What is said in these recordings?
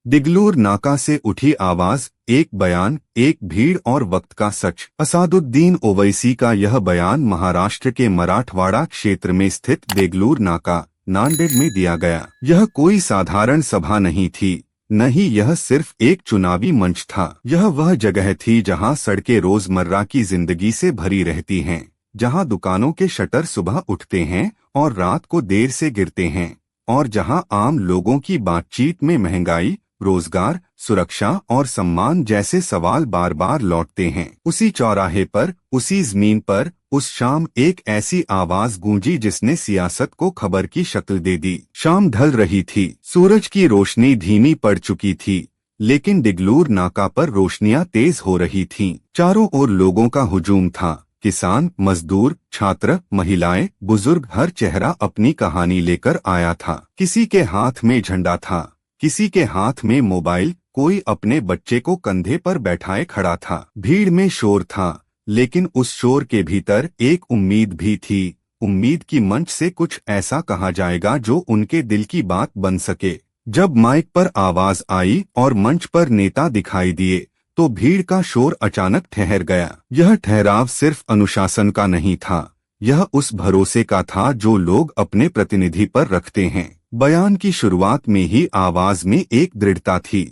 दिगलूर नाका से उठी आवाज, एक बयान, एक भीड़ और वक्त का सच। असादुद्दीन ओवैसी का यह बयान महाराष्ट्र के मराठवाड़ा क्षेत्र में स्थित देगलूर नाका, नांदेड़ में दिया गया। यह कोई साधारण सभा नहीं थी, न ही यह सिर्फ एक चुनावी मंच था। यह वह जगह थी जहां सड़कें रोजमर्रा की जिंदगी से भरी रहती हैं, जहां दुकानों के शटर सुबह उठते हैं और रात को देर से गिरते हैं, और जहां आम लोगों की बातचीत में महंगाई, रोजगार, सुरक्षा और सम्मान जैसे सवाल बार बार लौटते हैं। उसी चौराहे पर, उसी जमीन पर, उस शाम एक ऐसी आवाज गूंजी जिसने सियासत को खबर की शक्ल दे दी। शाम ढल रही थी, सूरज की रोशनी धीमी पड़ चुकी थी, लेकिन दिगलूर नाका पर रोशनियां तेज हो रही थीं। चारों ओर लोगों का हुजूम था। किसान, मजदूर, छात्र, महिलाएं, बुजुर्ग, हर चेहरा अपनी कहानी लेकर आया था। किसी के हाथ में झंडा था, किसी के हाथ में मोबाइल, कोई अपने बच्चे को कंधे पर बैठाए खड़ा था। भीड़ में शोर था, लेकिन उस शोर के भीतर एक उम्मीद भी थी। उम्मीद की मंच से कुछ ऐसा कहा जाएगा जो उनके दिल की बात बन सके। जब माइक पर आवाज आई और मंच पर नेता दिखाई दिए, तो भीड़ का शोर अचानक ठहर गया। यह ठहराव सिर्फ अनुशासन का नहीं था, यह उस भरोसे का था जो लोग अपने प्रतिनिधि पर रखते हैं। बयान की शुरुआत में ही आवाज में एक दृढ़ता थी।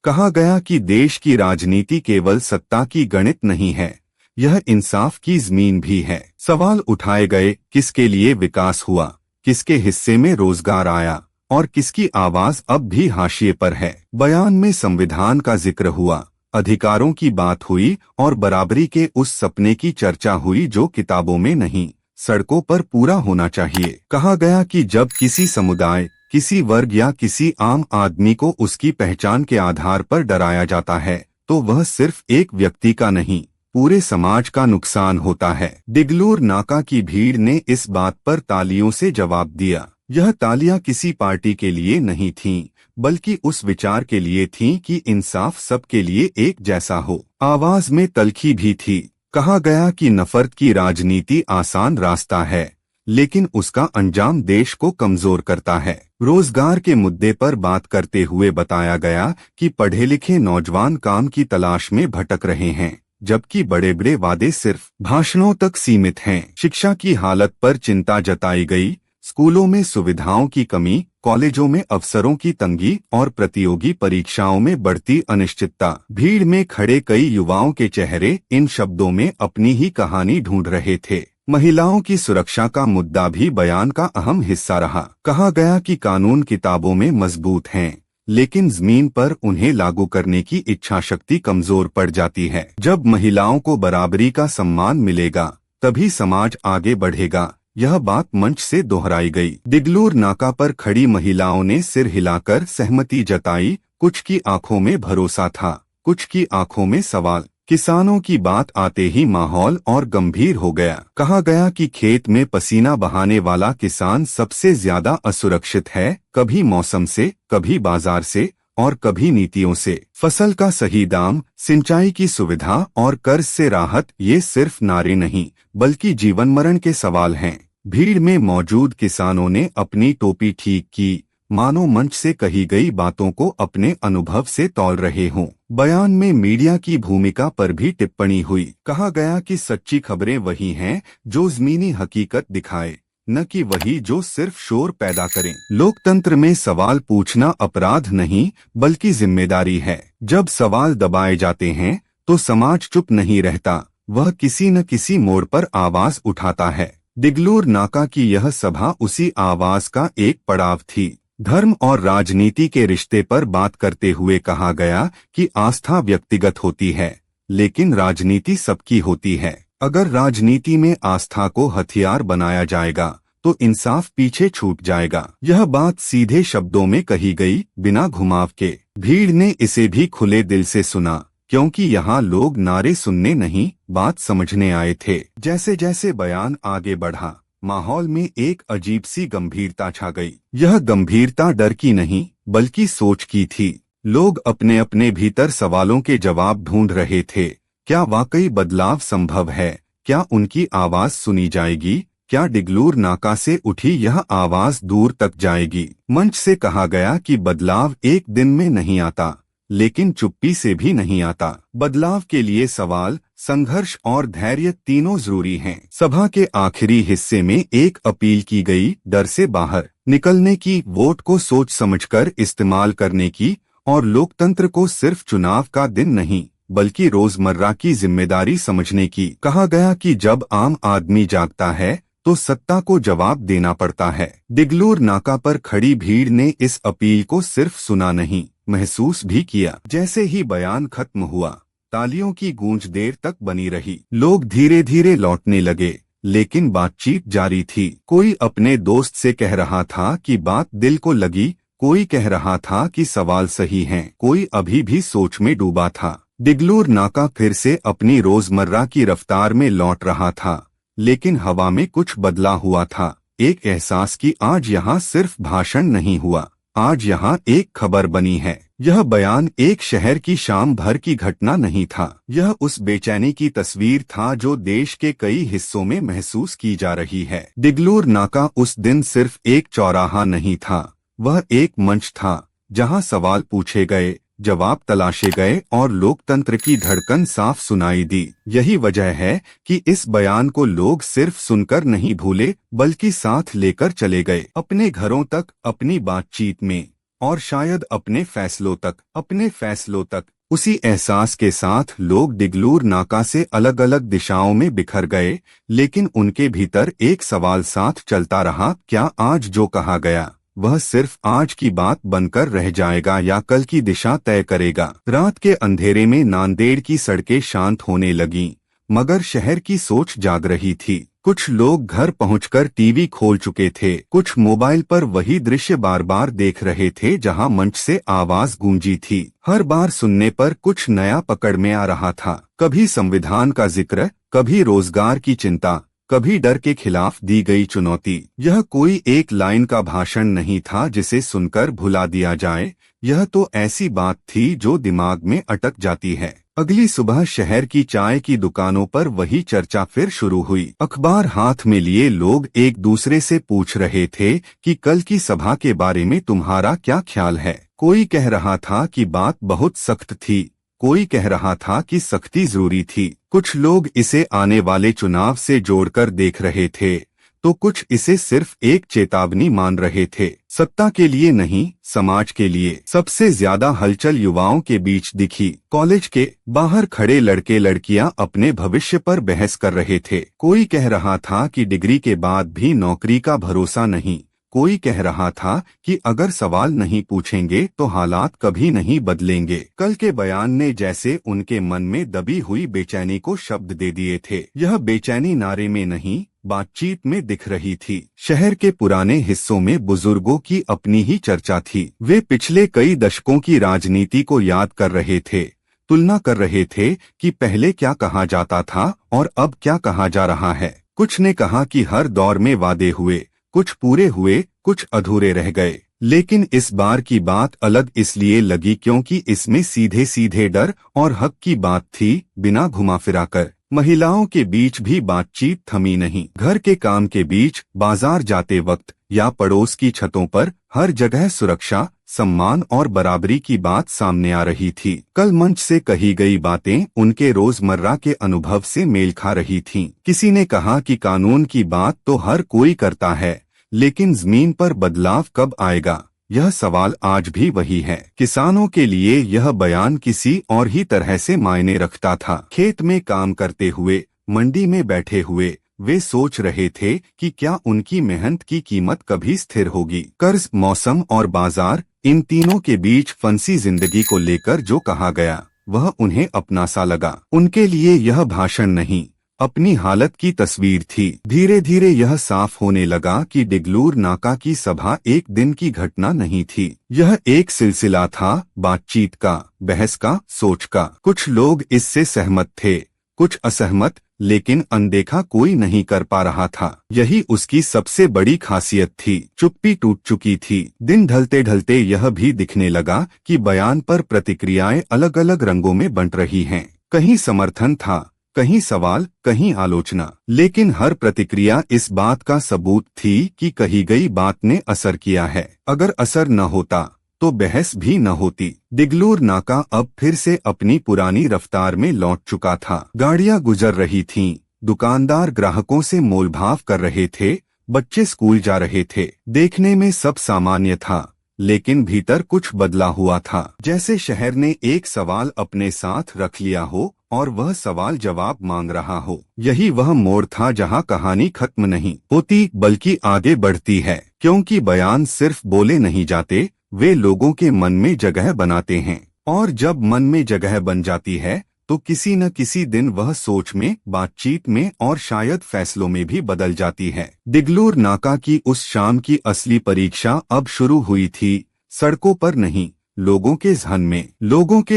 कहा गया कि देश की राजनीति केवल सत्ता की गणित नहीं है, यह इंसाफ की जमीन भी है। सवाल उठाए गए, किसके लिए विकास हुआ, किसके हिस्से में रोजगार आया, और किसकी आवाज अब भी हाशिए पर है। बयान में संविधान का जिक्र हुआ, अधिकारों की बात हुई और बराबरी के उस सपने की चर्चा हुई जो किताबों में नहीं, सड़कों पर पूरा होना चाहिए। कहा गया कि जब किसी समुदाय, किसी वर्ग या किसी आम आदमी को उसकी पहचान के आधार पर डराया जाता है, तो वह सिर्फ एक व्यक्ति का नहीं, पूरे समाज का नुकसान होता है। दिगलूर नाका की भीड़ ने इस बात पर तालियों से जवाब दिया। यह तालियां किसी पार्टी के लिए नहीं थीं, बल्कि उस विचार के लिए थीं कि इंसाफ सबके लिए एक जैसा हो। आवाज में तल्खी भी थी। कहा गया कि नफरत की राजनीति आसान रास्ता है, लेकिन उसका अंजाम देश को कमजोर करता है। रोजगार के मुद्दे पर बात करते हुए बताया गया कि पढ़े लिखे नौजवान काम की तलाश में भटक रहे हैं, जबकि बड़े बड़े वादे सिर्फ भाषणों तक सीमित हैं। शिक्षा की हालत पर चिंता जताई गई। स्कूलों में सुविधाओं की कमी, कॉलेजों में अवसरों की तंगी और प्रतियोगी परीक्षाओं में बढ़ती अनिश्चितता। भीड़ में खड़े कई युवाओं के चेहरे इन शब्दों में अपनी ही कहानी ढूंढ रहे थे। महिलाओं की सुरक्षा का मुद्दा भी बयान का अहम हिस्सा रहा। कहा गया कि कानून किताबों में मजबूत हैं, लेकिन जमीन पर उन्हें लागू करने की इच्छा शक्ति कमजोर पड़ जाती है। जब महिलाओं को बराबरी का सम्मान मिलेगा, तभी समाज आगे बढ़ेगा। यह बात मंच से दोहराई गई। दिगलूर नाका पर खड़ी महिलाओं ने सिर हिलाकर सहमति जताई। कुछ की आंखों में भरोसा था, कुछ की आंखों में सवाल। किसानों की बात आते ही माहौल और गंभीर हो गया। कहा गया कि खेत में पसीना बहाने वाला किसान सबसे ज्यादा असुरक्षित है, कभी मौसम से, कभी बाजार से और कभी नीतियों से। फसल का सही दाम, सिंचाई की सुविधा और कर्ज से राहत, ये सिर्फ नारे नहीं, बल्कि जीवन मरण के सवाल हैं। भीड़ में मौजूद किसानों ने अपनी टोपी ठीक की, मानो मंच से कही गई बातों को अपने अनुभव से तौल रहे हों। बयान में मीडिया की भूमिका पर भी टिप्पणी हुई। कहा गया कि सच्ची खबरें वही हैं जो ज़मीनी हकीकत दिखाए, न कि वही जो सिर्फ शोर पैदा करें। लोकतंत्र में सवाल पूछना अपराध नहीं, बल्कि जिम्मेदारी है। जब सवाल दबाए जाते हैं, तो समाज चुप नहीं रहता, वह किसी न किसी मोड़ पर आवाज उठाता है। दिगलूर नाका की यह सभा उसी आवाज का एक पड़ाव थी। धर्म और राजनीति के रिश्ते पर बात करते हुए कहा गया कि आस्था व्यक्तिगत होती है, लेकिन राजनीति सबकी होती है। अगर राजनीति में आस्था को हथियार बनाया जाएगा, तो इंसाफ पीछे छूट जाएगा। यह बात सीधे शब्दों में कही गई, बिना घुमाव के। भीड़ ने इसे भी खुले दिल से सुना, क्योंकि यहाँ लोग नारे सुनने नहीं, बात समझने आए थे। जैसे जैसे बयान आगे बढ़ा, माहौल में एक अजीब सी गंभीरता छा गई। यह गंभीरता डर की नहीं, बल्कि सोच की थी। लोग अपने अपने भीतर सवालों के जवाब ढूंढ रहे थे। क्या वाकई बदलाव संभव है? क्या उनकी आवाज सुनी जाएगी? क्या डिगलूर नाका से उठी यह आवाज दूर तक जाएगी? मंच से कहा गया कि बदलाव एक दिन में नहीं आता, लेकिन चुप्पी से भी नहीं आता। बदलाव के लिए सवाल, संघर्ष और धैर्य तीनों जरूरी हैं। सभा के आखिरी हिस्से में एक अपील की गई, डर से बाहर निकलने की, वोट को सोच समझकर इस्तेमाल करने की, और लोकतंत्र को सिर्फ चुनाव का दिन नहीं बल्कि रोजमर्रा की जिम्मेदारी समझने की। कहा गया कि जब आम आदमी जागता है तो सत्ता को जवाब देना पड़ता है। डिगलूर नाका पर खड़ी भीड़ ने इस अपील को सिर्फ सुना नहीं, महसूस भी किया। जैसे ही बयान खत्म हुआ, तालियों की गूंज देर तक बनी रही। लोग धीरे धीरे लौटने लगे, लेकिन बातचीत जारी थी। कोई अपने दोस्त से कह रहा था कि बात दिल को लगी, कोई कह रहा था कि सवाल सही हैं, कोई अभी भी सोच में डूबा था। डिगलूर नाका फिर से अपनी रोजमर्रा की रफ्तार में लौट रहा था, लेकिन हवा में कुछ बदला हुआ था। एक एहसास कि आज यहाँ सिर्फ भाषण नहीं हुआ, आज यहाँ एक खबर बनी है। यह बयान एक शहर की शाम भर की घटना नहीं था, यह उस बेचैनी की तस्वीर था जो देश के कई हिस्सों में महसूस की जा रही है। डिगलूर नाका उस दिन सिर्फ एक चौराहा नहीं था, वह एक मंच था जहां सवाल पूछे गए, जवाब तलाशे गए और लोकतंत्र की धड़कन साफ सुनाई दी। यही वजह है कि इस बयान को लोग सिर्फ सुनकर नहीं भूले, बल्कि साथ लेकर चले गए, अपने घरों तक, अपनी बातचीत में, और शायद अपने फैसलों तक। उसी एहसास के साथ लोग डिगलूर नाका से अलग अलग दिशाओं में बिखर गए, लेकिन उनके भीतर एक सवाल साथ चलता रहा, क्या आज जो कहा गया वह सिर्फ आज की बात बनकर रह जाएगा या कल की दिशा तय करेगा? रात के अंधेरे में नांदेड़ की सड़कें शांत होने लगीं, मगर शहर की सोच जाग रही थी। कुछ लोग घर पहुंचकर टीवी खोल चुके थे, कुछ मोबाइल पर वही दृश्य बार बार देख रहे थे जहां मंच से आवाज गूंजी थी। हर बार सुनने पर कुछ नया पकड़ में आ रहा था, कभी संविधान का जिक्र, कभी रोजगार की चिंता, कभी डर के खिलाफ दी गई चुनौती। यह कोई एक लाइन का भाषण नहीं था जिसे सुनकर भुला दिया जाए, यह तो ऐसी बात थी जो दिमाग में अटक जाती है। अगली सुबह शहर की चाय की दुकानों पर वही चर्चा फिर शुरू हुई। अखबार हाथ में लिए लोग एक दूसरे से पूछ रहे थे कि कल की सभा के बारे में तुम्हारा क्या ख्याल है। कोई कह रहा था कि बात बहुत सख्त थी, कोई कह रहा था कि सख्ती जरूरी थी। कुछ लोग इसे आने वाले चुनाव से जोड़कर देख रहे थे, तो कुछ इसे सिर्फ एक चेतावनी मान रहे थे, सत्ता के लिए नहीं, समाज के लिए। सबसे ज्यादा हलचल युवाओं के बीच दिखी। कॉलेज के बाहर खड़े लड़के लड़कियां अपने भविष्य पर बहस कर रहे थे। कोई कह रहा था कि डिग्री के बाद भी नौकरी का भरोसा नहीं, कोई कह रहा था कि अगर सवाल नहीं पूछेंगे तो हालात कभी नहीं बदलेंगे। कल के बयान ने जैसे उनके मन में दबी हुई बेचैनी को शब्द दे दिए थे। यह बेचैनी नारे में नहीं, बातचीत में दिख रही थी। शहर के पुराने हिस्सों में बुजुर्गों की अपनी ही चर्चा थी। वे पिछले कई दशकों की राजनीति को याद कर रहे थे, तुलना कर रहे थे कि पहले क्या कहा जाता था और अब क्या कहा जा रहा है। कुछ ने कहा कि हर दौर में वादे हुए, कुछ पूरे हुए, कुछ अधूरे रह गए। लेकिन इस बार की बात अलग इसलिए लगी क्योंकि इसमें सीधे सीधे डर और हक की बात थी, बिना घुमा फिरा कर। महिलाओं के बीच भी बातचीत थमी नहीं। घर के काम के बीच, बाजार जाते वक्त या पड़ोस की छतों पर, हर जगह सुरक्षा, सम्मान और बराबरी की बात सामने आ रही थी। कल मंच से कही गई बातें उनके रोजमर्रा के अनुभव से मेल खा रही थीं। किसी ने कहा कि कानून की बात तो हर कोई करता है, लेकिन जमीन पर बदलाव कब आएगा? यह सवाल आज भी वही है। किसानों के लिए यह बयान किसी और ही तरह से मायने रखता था। खेत में काम करते हुए, मंडी में बैठे हुए, वे सोच रहे थे कि क्या उनकी मेहनत की कीमत कभी स्थिर होगी। कर्ज, मौसम और बाजार, इन तीनों के बीच फंसी जिंदगी को लेकर जो कहा गया वह उन्हें अपना सा लगा। उनके लिए यह भाषण नहीं, अपनी हालत की तस्वीर थी। धीरे धीरे यह साफ होने लगा कि डिगलूर नाका की सभा एक दिन की घटना नहीं थी। यह एक सिलसिला था, बातचीत का, बहस का, सोच का। कुछ लोग इससे सहमत थे, कुछ असहमत, लेकिन अनदेखा कोई नहीं कर पा रहा था। यही उसकी सबसे बड़ी खासियत थी। चुप्पी टूट चुकी थी। दिन ढलते ढलते यह भी दिखने लगा कि बयान पर प्रतिक्रियाएं अलग अलग रंगों में बंट रही हैं। कहीं समर्थन था, कहीं सवाल, कहीं आलोचना, लेकिन हर प्रतिक्रिया इस बात का सबूत थी कि कही गई बात ने असर किया है। अगर असर न होता तो बहस भी न होती। दिगलूर नाका अब फिर से अपनी पुरानी रफ्तार में लौट चुका था। गाड़ियां गुजर रही थीं, दुकानदार ग्राहकों से मोलभाव कर रहे थे, बच्चे स्कूल जा रहे थे। देखने में सब सामान्य था, लेकिन भीतर कुछ बदला हुआ था। जैसे शहर ने एक सवाल अपने साथ रख लिया हो और वह सवाल जवाब मांग रहा हो। यही वह मोड़ था जहां कहानी खत्म नहीं होती बल्कि आगे बढ़ती है, क्योंकि बयान सिर्फ बोले नहीं जाते, वे लोगों के मन में जगह बनाते हैं। और जब मन में जगह बन जाती है तो किसी न किसी दिन वह सोच में, बातचीत में और शायद फैसलों में भी बदल जाती है। दिगलूर नाका की उस शाम की असली परीक्षा अब शुरू हुई थी, सड़कों पर नहीं, लोगों के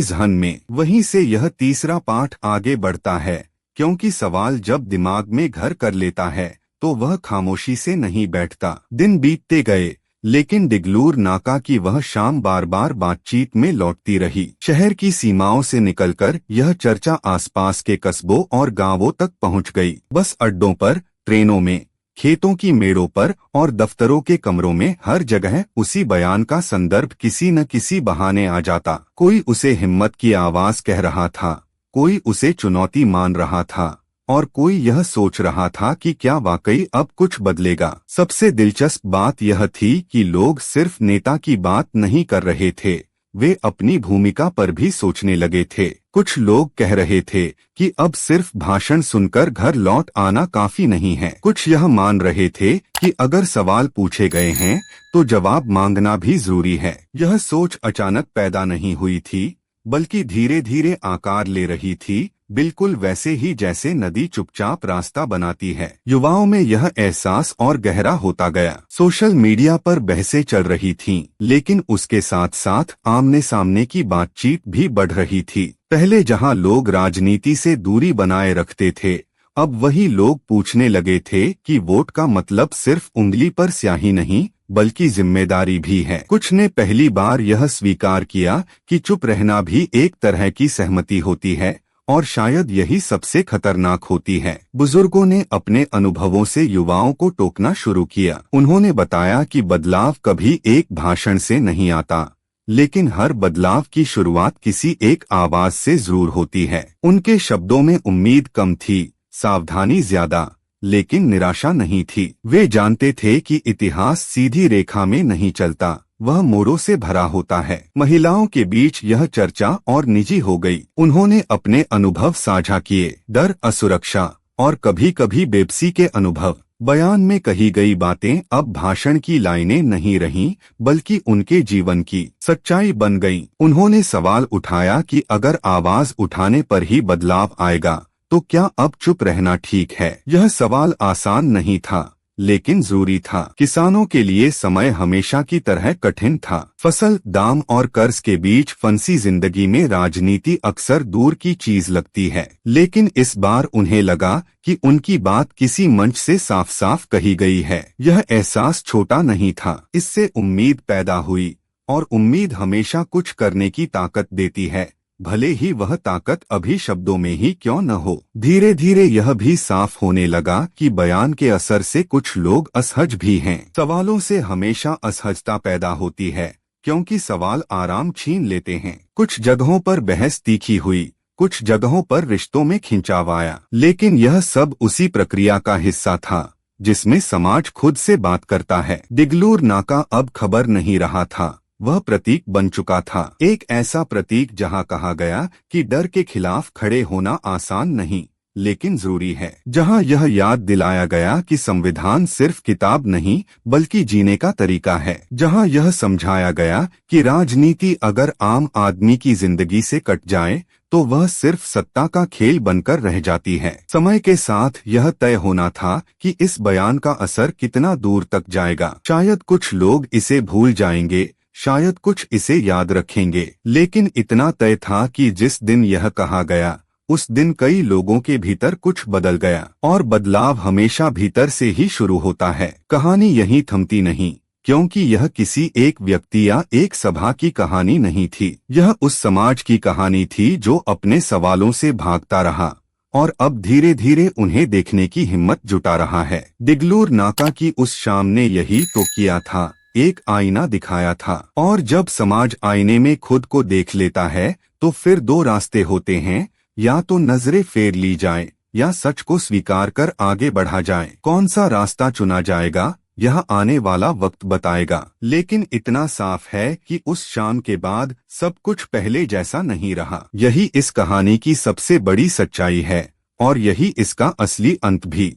ज़हन में। वहीं से यह तीसरा पाठ आगे बढ़ता है, क्योंकि सवाल जब दिमाग में घर कर लेता है तो वह खामोशी से नहीं बैठता। दिन बीतते गए, लेकिन दिगलूर नाका की वह शाम बार बार बातचीत में लौटती रही। शहर की सीमाओं से निकलकर यह चर्चा आसपास के कस्बों और गांवों तक पहुंच गई। बस अड्डों पर, ट्रेनों में, खेतों की मेड़ों पर और दफ्तरों के कमरों में हर जगह उसी बयान का संदर्भ किसी न किसी बहाने आ जाता। कोई उसे हिम्मत की आवाज कह रहा था, कोई उसे चुनौती मान रहा था, और कोई यह सोच रहा था कि क्या वाकई अब कुछ बदलेगा। सबसे दिलचस्प बात यह थी कि लोग सिर्फ नेता की बात नहीं कर रहे थे, वे अपनी भूमिका पर भी सोचने लगे थे। कुछ लोग कह रहे थे कि अब सिर्फ भाषण सुनकर घर लौट आना काफी नहीं है। कुछ यह मान रहे थे कि अगर सवाल पूछे गए हैं तो जवाब मांगना भी जरूरी है। यह सोच अचानक पैदा नहीं हुई थी, बल्कि धीरे धीरे आकार ले रही थी, बिल्कुल वैसे ही जैसे नदी चुपचाप रास्ता बनाती है। युवाओं में यह एहसास और गहरा होता गया। सोशल मीडिया पर बहसें चल रही थीं, लेकिन उसके साथ साथ आमने सामने की बातचीत भी बढ़ रही थी। पहले जहां लोग राजनीति से दूरी बनाए रखते थे, अब वही लोग पूछने लगे थे कि वोट का मतलब सिर्फ उंगली पर स्याही नहीं, बल्कि जिम्मेदारी भी है। कुछ ने पहली बार यह स्वीकार किया कि चुप रहना भी एक तरह की सहमति होती है, और शायद यही सबसे खतरनाक होती है। बुजुर्गों ने अपने अनुभवों से युवाओं को टोकना शुरू किया। उन्होंने बताया कि बदलाव कभी एक भाषण से नहीं आता, लेकिन हर बदलाव की शुरुआत किसी एक आवाज से जरूर होती है। उनके शब्दों में उम्मीद कम थी, सावधानी ज्यादा, लेकिन निराशा नहीं थी। वे जानते थे कि इतिहास सीधी रेखा में नहीं चलता, वह मोड़ों से भरा होता है। महिलाओं के बीच यह चर्चा और निजी हो गई। उन्होंने अपने अनुभव साझा किए, डर, असुरक्षा और कभी कभी बेबसी के अनुभव। बयान में कही गई बातें अब भाषण की लाइनें नहीं रहीं, बल्कि उनके जीवन की सच्चाई बन गईं। उन्होंने सवाल उठाया कि अगर आवाज उठाने पर ही बदलाव आएगा तो क्या अब चुप रहना ठीक है। यह सवाल आसान नहीं था, लेकिन जरूरी था। किसानों के लिए समय हमेशा की तरह कठिन था। फसल, दाम और कर्ज के बीच फंसी जिंदगी में राजनीति अक्सर दूर की चीज लगती है, लेकिन इस बार उन्हें लगा कि उनकी बात किसी मंच से साफ साफ कही गई है। यह एहसास छोटा नहीं था, इससे उम्मीद पैदा हुई, और उम्मीद हमेशा कुछ करने की ताकत देती है, भले ही वह ताकत अभी शब्दों में ही क्यों न हो। धीरे धीरे यह भी साफ होने लगा कि बयान के असर से कुछ लोग असहज भी हैं। सवालों से हमेशा असहजता पैदा होती है, क्योंकि सवाल आराम छीन लेते हैं। कुछ जगहों पर बहस तीखी हुई, कुछ जगहों पर रिश्तों में खिंचाव आया, लेकिन यह सब उसी प्रक्रिया का हिस्सा था जिसमें समाज खुद से बात करता है। दिगलूर नाका अब खबर नहीं रहा था, वह प्रतीक बन चुका था। एक ऐसा प्रतीक जहां कहा गया कि डर के खिलाफ खड़े होना आसान नहीं, लेकिन जरूरी है। जहां यह याद दिलाया गया कि संविधान सिर्फ किताब नहीं, बल्कि जीने का तरीका है। जहां यह समझाया गया कि राजनीति अगर आम आदमी की जिंदगी से कट जाए तो वह सिर्फ सत्ता का खेल बनकर रह जाती है। समय के साथ यह तय होना था कि इस बयान का असर कितना दूर तक जाएगा। शायद कुछ लोग इसे भूल जाएंगे, शायद कुछ इसे याद रखेंगे, लेकिन इतना तय था कि जिस दिन यह कहा गया, उस दिन कई लोगों के भीतर कुछ बदल गया। और बदलाव हमेशा भीतर से ही शुरू होता है। कहानी यहीं थमती नहीं, क्योंकि यह किसी एक व्यक्ति या एक सभा की कहानी नहीं थी। यह उस समाज की कहानी थी जो अपने सवालों से भागता रहा, और अब धीरे धीरे उन्हें देखने की हिम्मत जुटा रहा है। दिगलूर नाका की उस शाम ने यही तो किया था, एक आईना दिखाया था। और जब समाज आईने में खुद को देख लेता है तो फिर दो रास्ते होते हैं, या तो नजरें फेर ली जाए या सच को स्वीकार कर आगे बढ़ा जाए। कौन सा रास्ता चुना जाएगा यह आने वाला वक्त बताएगा। लेकिन इतना साफ है कि उस शाम के बाद सब कुछ पहले जैसा नहीं रहा। यही इस कहानी की सबसे बड़ी सच्चाई है और यही इसका असली अंत भी।